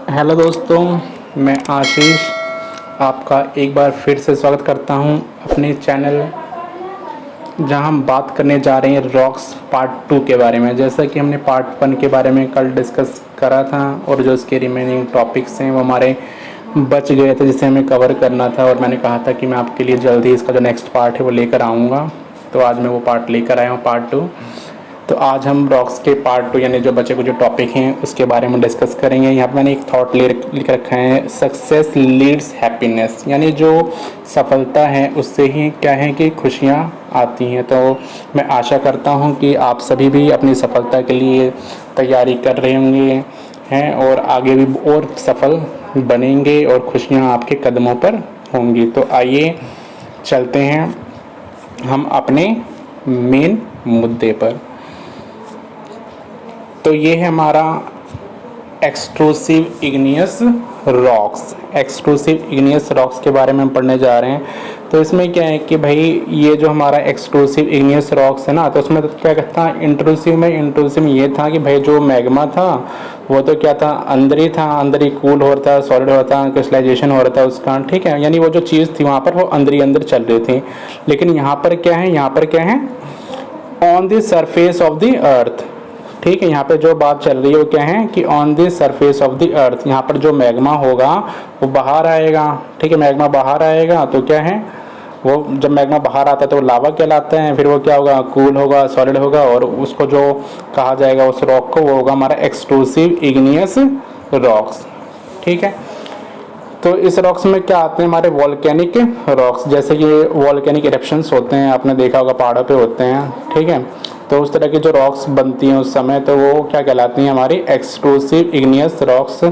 Hello दोस्तों, मैं आशीष आपका एक बार फिर से स्वागत करता हूं अपने चैनल, जहां हम बात करने जा रहे हैं रॉक्स पार्ट 2 के बारे में। जैसा कि हमने पार्ट 1 के बारे में कल डिस्कस करा था और जो इसके रिमेनिंग टॉपिक्स हैं वो हमारे बच गए थे जिसे हमें कवर करना था, और मैंने कहा था कि मैं आपके लिए जल्दी इसका जो नेक्स्ट पार्ट है वो लेकर आऊँगा। तो आज मैं वो पार्ट लेकर आया हूँ, पार्ट 2। तो आज हम रॉक्स के पार्ट 2 यानी जो बचे कुछ जो टॉपिक हैं उसके बारे में डिस्कस करेंगे। यहाँ पर मैंने एक थॉट लिख रखा है, सक्सेस लीड्स हैप्पीनेस, यानी जो सफलता है उससे ही क्या है कि खुशियाँ आती हैं। तो मैं आशा करता हूँ कि आप सभी भी अपनी सफलता के लिए तैयारी कर रहे होंगे हैं और आगे भी और सफल बनेंगे और खुशियाँ आपके कदमों पर होंगी। तो आइए चलते हैं हम अपने मेन मुद्दे पर। तो ये है हमारा extrusive igneous rocks. Extrusive igneous rocks के बारे में हम पढ़ने जा रहे हैं। तो इसमें क्या है कि भाई ये जो हमारा एक्सट्रूसिव इग्नियस रॉक्स है ना, तो उसमें तो क्या कहता है इंट्रूसिव में ये था कि भाई जो मैग्मा था वो तो क्या था, अंदर ही था, अंदर ही कूल हो रहा था, सॉलिड होता, क्रिस्टलाइजेशन हो रहा था उसका, ठीक है। यानी वो जो चीज़ थी वहाँ पर वो अंदर ही अंदर चल रही थी। लेकिन यहाँ पर क्या है, यहाँ पर क्या है, on the surface of the अर्थ, ठीक है। यहाँ पे जो बात चल रही है वो क्या है कि on the surface of the अर्थ, यहाँ पर जो मैग्मा होगा वो बाहर आएगा, ठीक है। मैग्मा बाहर आएगा तो क्या है, वो जब मैग्मा बाहर आता है तो लावा कहलाता है। फिर वो क्या होगा, कूल होगा, सॉलिड होगा, और उसको जो कहा जाएगा उस रॉक को, वो होगा हमारा एक्सट्रूसिव इग्नियस रॉक्स, ठीक है। तो इस रॉक्स में क्या आते हैं, हमारे वॉल्केनिक रॉक्स, जैसे कि वॉल्केनिक इरप्शंस होते हैं, आपने देखा होगा पहाड़ों पे होते हैं, ठीक है। तो उस तरह की जो रॉक्स बनती हैं उस समय, तो वो क्या कहलाती हैं, हमारी एक्सट्रूसिव इग्नियस रॉक्स।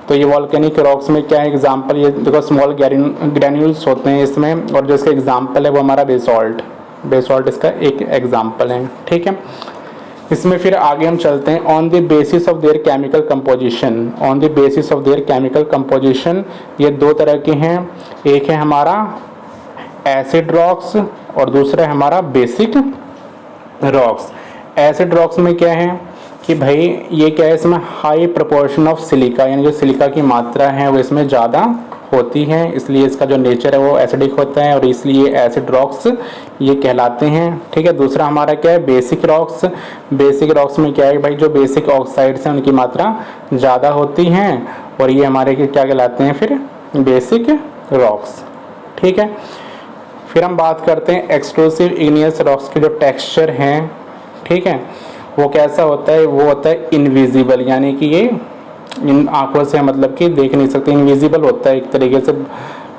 तो ये वॉल्केनिक रॉक्स में क्या है एग्जांपल, ये देखो स्मॉल ग्रैन्यूल्स होते हैं इसमें, और जो इसका एग्जांपल है वो हमारा बेसॉल्ट इसका एक एग्जांपल है, ठीक है। इसमें फिर आगे हम चलते हैं, on the basis of their chemical composition. On the basis of their chemical composition, ये दो तरह के हैं, एक है हमारा एसिड रॉक्स और दूसरा है हमारा बेसिक रॉक्स। एसिड रॉक्स में क्या है कि भाई ये क्या है, इसमें हाई प्रोपोर्शन ऑफ सिलिका, यानी जो सिलिका की मात्रा है वो इसमें ज़्यादा होती है, इसलिए इसका जो नेचर है वो एसिडिक होता है और इसलिए एसिड रॉक्स ये कहलाते हैं, ठीक है। दूसरा हमारा क्या है, बेसिक रॉक्स। बेसिक रॉक्स में क्या है भाई, जो बेसिक ऑक्साइड्स हैं उनकी मात्रा ज़्यादा होती हैं और ये हमारे क्या कहलाते हैं, फिर बेसिक रॉक्स, ठीक है। फिर हम बात करते हैं एक्सट्रूसिव इग्नियस रॉक्स के जो टेक्सचर हैं, ठीक है, वो कैसा होता है, वो होता है इनविजिबल, यानी कि ये इन आंखों से मतलब कि देख नहीं सकते, इनविजिबल होता है, एक तरीके से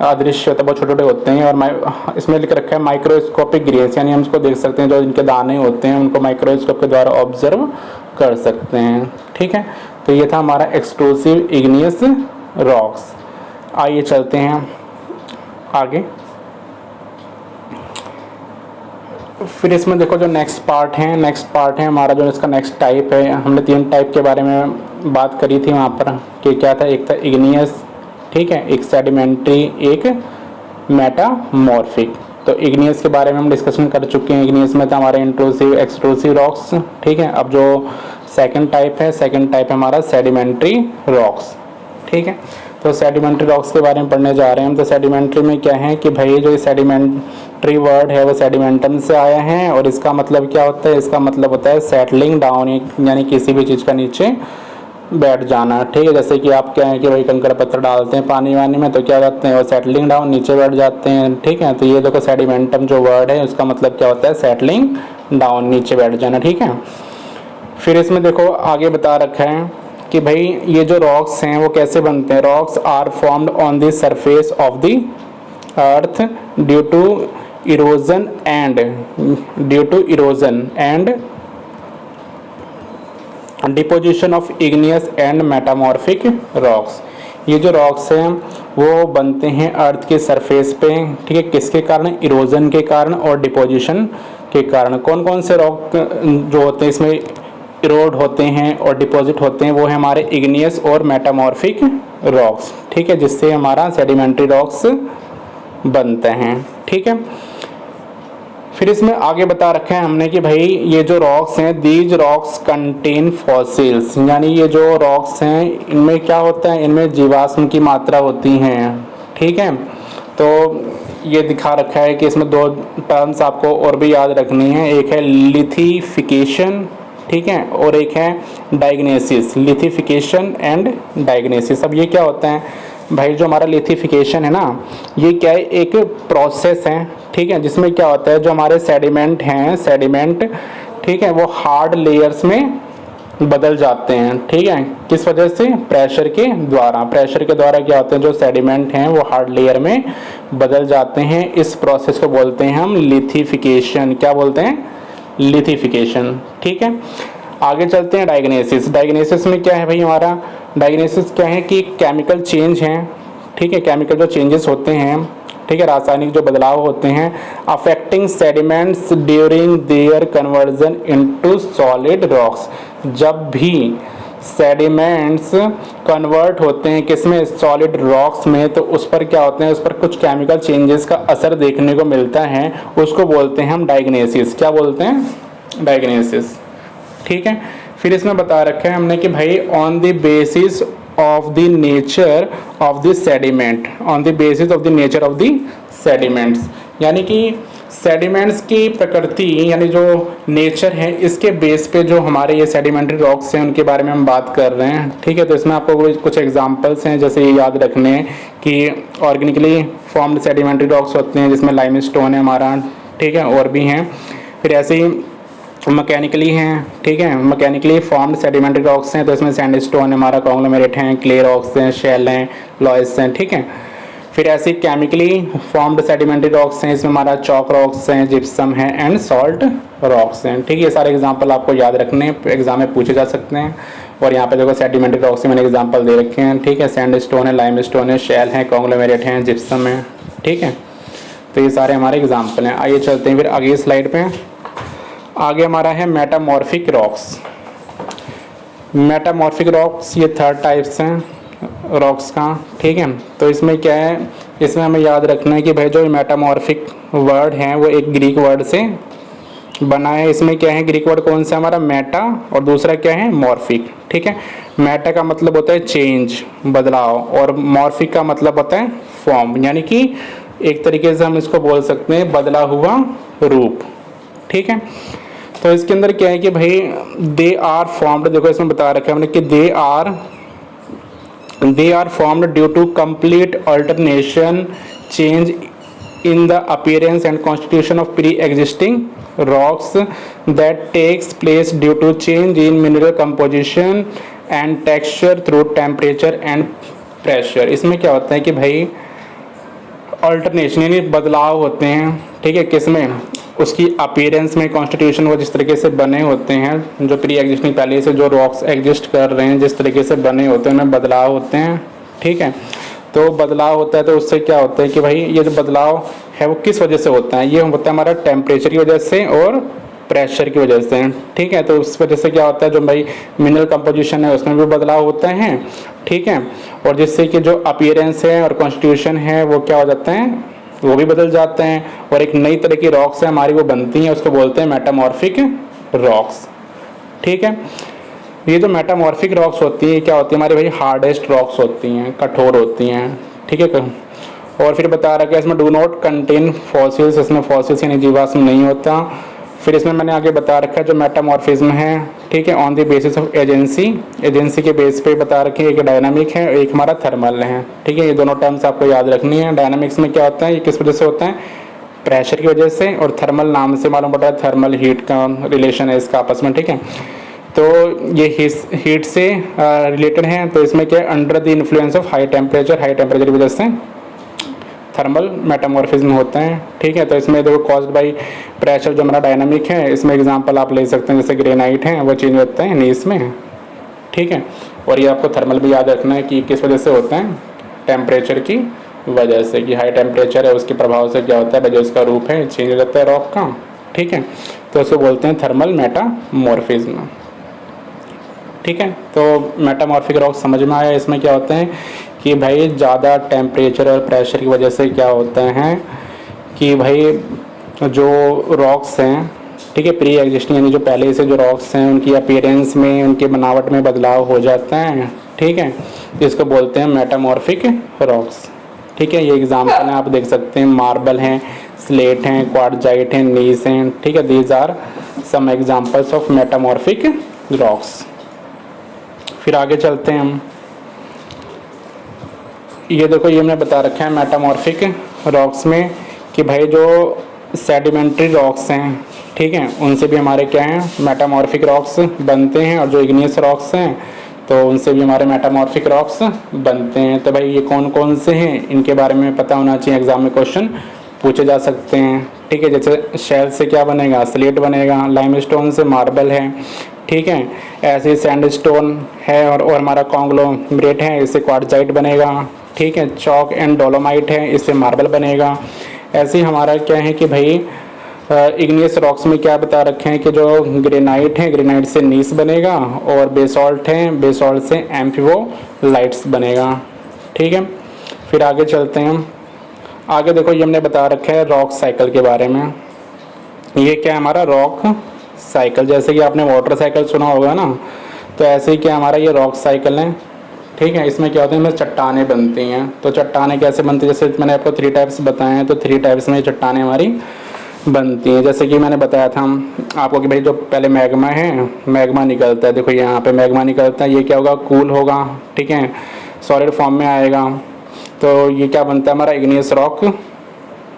अदृश्य होता है, बहुत छोटे छोटे होते हैं। और इसमें लिख रखा है माइक्रोस्कोपिक ग्रेस, यानी हम इसको देख सकते हैं, जो इनके दाने होते हैं उनको माइक्रोस्कोप के द्वारा ऑब्जर्व कर सकते हैं, ठीक है। तो ये था हमारा एक्सट्रूसिव इग्नियस रॉक्स। आइए चलते हैं आगे। फिर इसमें देखो जो नेक्स्ट पार्ट है हमारा, जो इसका नेक्स्ट टाइप है, हमने 3 टाइप के बारे में बात करी थी वहाँ पर कि क्या था, एक था इग्नियस, ठीक है, एक सेडिमेंट्री, एक मेटामॉर्फिक। तो इग्नियस के बारे में हम डिस्कशन कर चुके हैं। इग्नियस में था हमारा इंट्रूसिव एक्सट्रूसिव रॉक्स, ठीक है। अब जो सेकंड टाइप है हमारा सेडिमेंट्री रॉक्स, ठीक है। तो सेडिमेंट्री रॉक्स के बारे में पढ़ने जा रहे हैं हम। तो सेडिमेंट्री में क्या है कि भाई जो सेडिमेंट्री वर्ड है वो सेडिमेंटम से आया है और इसका मतलब क्या होता है, इसका मतलब होता है सेटलिंग डाउन, यानी किसी भी चीज़ का नीचे बैठ जाना, ठीक है। जैसे कि आप क्या है कि भाई कंकड़ पत्थर डालते हैं पानी वानी में तो क्या करते हैं, वो सेटलिंग डाउन नीचे बैठ जाते हैं, ठीक है। तो ये देखो सेडिमेंटम जो वर्ड है उसका मतलब क्या होता है, सेटलिंग डाउन, नीचे बैठ जाना, ठीक है। फिर इसमें देखो आगे बता रखा है कि भाई ये जो रॉक्स हैं वो कैसे बनते हैं। Rocks are formed on the surface of the earth due to erosion and deposition of igneous and metamorphic rocks. ये जो रॉक्स हैं वो बनते हैं अर्थ के सरफेस पे, ठीक है। किसके कारण, इरोजन के कारण और डिपोजिशन के कारण। कौन कौन से रॉक जो होते हैं इसमें इरोड होते हैं और डिपॉजिट होते हैं, वो है हमारे इग्नियस और मेटामॉर्फिक रॉक्स, ठीक है, जिससे हमारा सेडिमेंट्री रॉक्स बनते हैं, ठीक है। फिर इसमें आगे बता रखा है हमने कि भाई ये जो रॉक्स हैं, दीज रॉक्स कंटेन फॉसिल्स, यानी ये जो रॉक्स हैं इनमें क्या होता है, इनमें जीवाश्म की मात्रा होती हैं। ठीक है, तो ये दिखा रखा है कि इसमें दो टर्म्स आपको और भी याद रखनी है, एक है लिथिफिकेशन, ठीक है, और एक है डायग्नोसिस। Lithification and diagnosis. अब ये क्या होता है भाई, जो हमारा लिथिफिकेशन है ना, ये क्या है, एक प्रोसेस है, ठीक है, जिसमें क्या होता है जो हमारे सेडिमेंट हैं, सेडिमेंट, ठीक है, वो हार्ड लेयर्स में बदल जाते हैं। ठीक है, किस वजह से, प्रेशर के द्वारा। प्रेशर के द्वारा क्या होते हैं, जो सेडिमेंट हैं वो हार्ड लेयर में बदल जाते हैं। इस प्रोसेस को बोलते हैं हम लिथिफिकेशन। क्या बोलते हैं, लिथिफिकेशन। ठीक है, आगे चलते हैं डायग्नोसिस। डायग्नोसिस में क्या है भाई, हमारा डायग्नोसिस क्या है कि केमिकल चेंज है, ठीक है, केमिकल जो चेंजेस होते हैं, ठीक है, रासायनिक जो बदलाव होते हैं, affecting sediments during their conversion into solid rocks. जब भी सेडिमेंट्स कन्वर्ट होते हैं किसमें, सॉलिड रॉक्स में, तो उस पर क्या होते हैं, उस पर कुछ केमिकल चेंजेस का असर देखने को मिलता है, उसको बोलते हैं हम डायग्नोसिस। क्या बोलते हैं, डायग्नोसिस। ठीक है, फिर इसमें बता रखा है हमने कि भाई on the basis of the nature of the sediment, on the basis of the nature of the sediments, यानी कि सेडिमेंट्स की प्रकृति यानी जो नेचर है, इसके बेस पे जो हमारे ये सेडिमेंट्री रॉक्स हैं उनके बारे में हम बात कर रहे हैं। ठीक है, तो इसमें आपको कुछ एग्जांपल्स हैं, जैसे ये याद रखने हैं कि ऑर्गेनिकली फॉर्म्ड सेडिमेंट्री रॉक्स होते हैं जिसमें लाइमस्टोन है हमारा, ठीक है, और भी हैं। फिर ऐसे ही मैकेनिकली हैं, ठीक है, मैकेनिकली फॉर्म्ड सेडिमेंट्री रॉक्स हैं, तो इसमें सैंडस्टोन है हमारा, कॉन्ग्लोमेरेट हैं, क्ले रॉक्स हैं, शेल हैं, लॉयस हैं। ठीक है, फिर ऐसे केमिकली फॉर्म्ड सेडिमेंट्री रॉक्स हैं, इसमें हमारा चॉक रॉक्स हैं, जिप्सम है एंड सॉल्ट रॉक्स हैं। ठीक है, ये सारे एग्जांपल आपको याद रखने हैं, एग्जाम में पूछे जा सकते हैं। और यहाँ पे देखो सेडिमेंट्री रॉक्स के मैंने एग्जांपल दे रखे हैं। ठीक है, सैंडस्टोन है, लाइमस्टोन है, शेल है, कॉन्ग्लोमेरेट हैं, जिप्सम है। ठीक है, तो ये सारे हमारे एग्जाम्पल हैं। आइए चलते हैं फिर आगे स्लाइड पे। आगे हमारा है मेटामॉर्फिक रॉक्स। मेटामॉर्फिक रॉक्स ये थर्ड टाइप्स हैं रॉक्स का। ठीक है, तो इसमें क्या है, इसमें हमें याद रखना है कि भाई जो मेटामॉर्फिक वर्ड है वो एक ग्रीक वर्ड से बना है। इसमें क्या है, ग्रीक वर्ड कौन सा, हमारा मेटा, और दूसरा क्या है, मॉर्फिक। ठीक है, मेटा का मतलब होता है चेंज, बदलाव, और मॉर्फिक का मतलब होता है फॉर्म, यानी कि एक तरीके से हम इसको बोल सकते हैं बदला हुआ रूप। ठीक है, तो इसके अंदर क्या है कि भाई दे आर फॉर्म्ड, देखो इसमें बता रखा है हमने कि they are formed due to complete alternation change in the appearance and constitution of pre-existing rocks that takes place due to change in mineral composition and texture through temperature and pressure। इसमें क्या होता है कि भाई alternation यानी बदलाव होते हैं, ठीक है, किसमें, उसकी अपीयरेंस में, कॉन्स्टिट्यूशन वो जिस तरीके से बने होते हैं, जो प्री एग्जिस्टिंग पहले से जो रॉक्स एग्जिस्ट कर रहे हैं जिस तरीके से बने होते हैं उनमें बदलाव होते हैं। ठीक है, तो बदलाव होता है तो उससे क्या होता है कि भाई ये जो बदलाव है वो किस वजह से होता है, ये होता है हमारा टेम्परेचर की वजह से और प्रेशर की वजह से। ठीक है, तो उस वजह से क्या होता है, जो भाई मिनरल कंपोजिशन है उसमें भी बदलाव होता है। ठीक है, और जिससे कि जो अपीयरेंस है और कॉन्स्टिट्यूशन है वो क्या हो जाते हैं, वो भी बदल जाते हैं, और एक नई तरह की रॉक्स है हमारी वो बनती हैं, उसको बोलते हैं मेटामॉर्फिक रॉक्स। ठीक है, ये जो मेटामॉर्फिक रॉक्स होती हैं क्या होती है, हमारी भाई हार्डेस्ट रॉक्स होती हैं, कठोर होती हैं। ठीक है, और फिर बता रखा है इसमें डू नॉट कंटेन फॉसिल्स, इसमें फॉसिल्स यानी जीवाश्म नहीं होता। फिर इसमें मैंने आगे बता रखा है जो मेटामॉर्फिज्म है, ठीक है, on the basis of agency, agency के बेस पे बता रखे हैं, एक डायनामिक है, एक हमारा थर्मल है। ठीक है, ये दोनों टर्म्स आपको याद रखनी है। डायनामिक्स में क्या होता है, ये किस वजह से होता है, प्रेशर की वजह से, और थर्मल नाम से मालूम पड़ता है थर्मल हीट का रिलेशन है इसका आपस में। ठीक है, तो ये हीट से रिलेटेड हैं, तो इसमें क्या है, under the influence of high temperature की वजह से थर्मल मेटामॉर्फिज्म होते हैं। ठीक है, तो इसमें देखो कॉज्ड बाय प्रेशर जो हमारा डायनामिक है, इसमें एग्जांपल आप ले सकते हैं, जैसे ग्रेनाइट है वो चेंज होता है नीस में। ठीक है, और ये आपको थर्मल भी याद रखना है कि किस वजह से होता है, टेम्परेचर की वजह से, कि हाई टेम्परेचर है उसके प्रभाव से क्या होता है, जो उसका रूप है चेंज हो जाता है रॉक का। ठीक है, तो उसको बोलते हैं थर्मल मेटामॉर्फिज्म। ठीक है, तो मेटामॉर्फिक रॉक समझ में आया। इसमें क्या होता है कि भाई ज़्यादा टेम्परेचर और प्रेशर की वजह से क्या होता है कि भाई जो रॉक्स हैं, ठीक है, प्री एग्जिस्टिंग यानी जो पहले से जो रॉक्स हैं उनकी अपीयरेंस में, उनकी बनावट में बदलाव हो जाता है, ठीक है, इसको बोलते हैं मेटामॉर्फिक रॉक्स। ठीक है, ये एग्जाम्पल हैं, आप देख सकते हैं, मार्बल हैं, स्लेट हैं, क्वार्टजाइट हैं, नीस हैं, ठीक है, these are some examples of metamorphic rocks. फिर आगे चलते हैं हम, ये देखो, ये हमने बता रखा है मेटामॉर्फिक रॉक्स में कि भाई जो सेडिमेंट्री रॉक्स हैं, ठीक है, उनसे भी हमारे क्या हैं, मेटामॉर्फिक रॉक्स बनते हैं, और जो इग्नियस रॉक्स हैं तो उनसे भी हमारे मेटामॉर्फिक रॉक्स बनते हैं। तो भाई ये कौन कौन से हैं, इनके बारे में पता होना चाहिए, एग्जाम में क्वेश्चन पूछे जा सकते हैं। ठीक है, जैसे शेल से क्या बनेगा, स्लेट बनेगा, लाइमस्टोन से मार्बल है, ठीक है, ऐसे सैंडस्टोन है, और हमारा कॉन्ग्लोमरेट है, इससे क्वार्टजाइट बनेगा, ठीक है, चॉक एंड डोलोमाइट है, इससे मार्बल बनेगा। ऐसे ही हमारा क्या है कि भाई इग्नियस रॉक्स में क्या बता रखे हैं कि जो ग्रेनाइट है, ग्रेनाइट से नीस बनेगा, और बेसॉल्ट है, बेसॉल्ट से एम्फिबोलाइट्स बनेगा। ठीक है, फिर आगे चलते हैं हम, आगे देखो, ये हमने बता रखा है रॉक साइकिल के बारे में। ये क्या है हमारा रॉक साइकिल, जैसे कि आपने वाटर साइकिल सुना होगा ना, तो ऐसे ही क्या हमारा ये रॉक साइकिल है। ठीक है, इसमें क्या होता है, इसमें चट्टानें बनती हैं। तो चट्टानें कैसे बनती हैं, जैसे मैंने आपको 3 टाइप्स बताए हैं, तो 3 टाइप्स में चट्टानें हमारी बनती हैं। जैसे कि मैंने बताया था आपको कि भाई जो पहले मैग्मा है, मैग्मा निकलता है, देखो यहाँ पे मैग्मा निकलता है, ये क्या होगा, कूल होगा, ठीक है, सॉलिड फॉर्म में आएगा, तो ये क्या बनता है हमारा, इग्नियस रॉक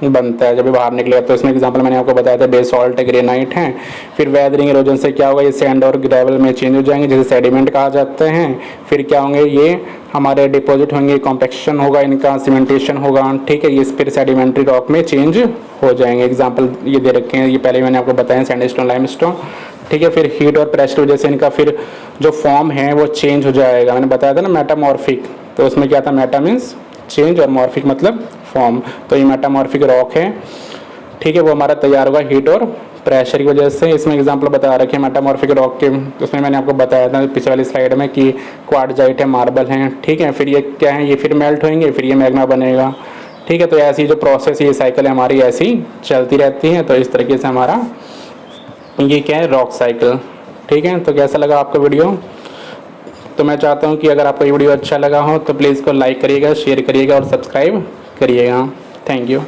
बनता है जब ये बाहर निकलेगा। तो इसमें एग्जांपल मैंने आपको बताया था, बेसॉल्ट, ग्रेनाइट है। फिर वेदरिंग इरोजन से क्या होगा, ये सैंड और ग्रेवल में चेंज हो जाएंगे, जिसे सेडिमेंट कहा जाते हैं। फिर क्या होंगे, ये हमारे डिपॉजिट होंगे, कॉम्पैक्शन होगा इनका, सीमेंटेशन होगा, ठीक है, ये फिर सेडिमेंट्री रॉक में चेंज हो जाएंगे। एग्जाम्पल ये दे रखे हैं, ये पहले मैंने आपको बताया, सैंडस्टोन, लाइमस्टोन, ठीक है। फिर हीट और प्रेशर की वजह से इनका फिर जो फॉर्म है वो चेंज हो जाएगा। मैंने बताया था ना मेटामॉर्फिक, तो उसमें क्या था, मेटा मीन्स चेंज और मॉर्फिक मतलब फॉर्म। तो ये मेटामॉर्फिक रॉक है, ठीक है, वो हमारा तैयार होगा हीट और प्रेशर की वजह से। इसमें एग्जांपल बता रखे हैं मेटामॉर्फिक रॉक के, उसमें मैंने आपको बताया था पिछले वाली स्लाइड में कि क्वार्टजाइट है, मार्बल है, ठीक है। फिर ये क्या है, ये फिर मेल्ट होंगे, फिर ये मैग्मा बनेगा, ठीक है। तो ऐसी जो प्रोसेस, ये साइकिल है हमारी, ऐसी चलती रहती है। तो इस तरीके से हमारा ये क्या है, रॉक साइकिल, ठीक है। तो कैसा लगा आपका वीडियो, तो मैं चाहता हूँ कि अगर आपको ये वीडियो अच्छा लगा हो तो प्लीज़ इसको लाइक करिएगा, शेयर करिएगा और सब्सक्राइब करिएगा। Thank you.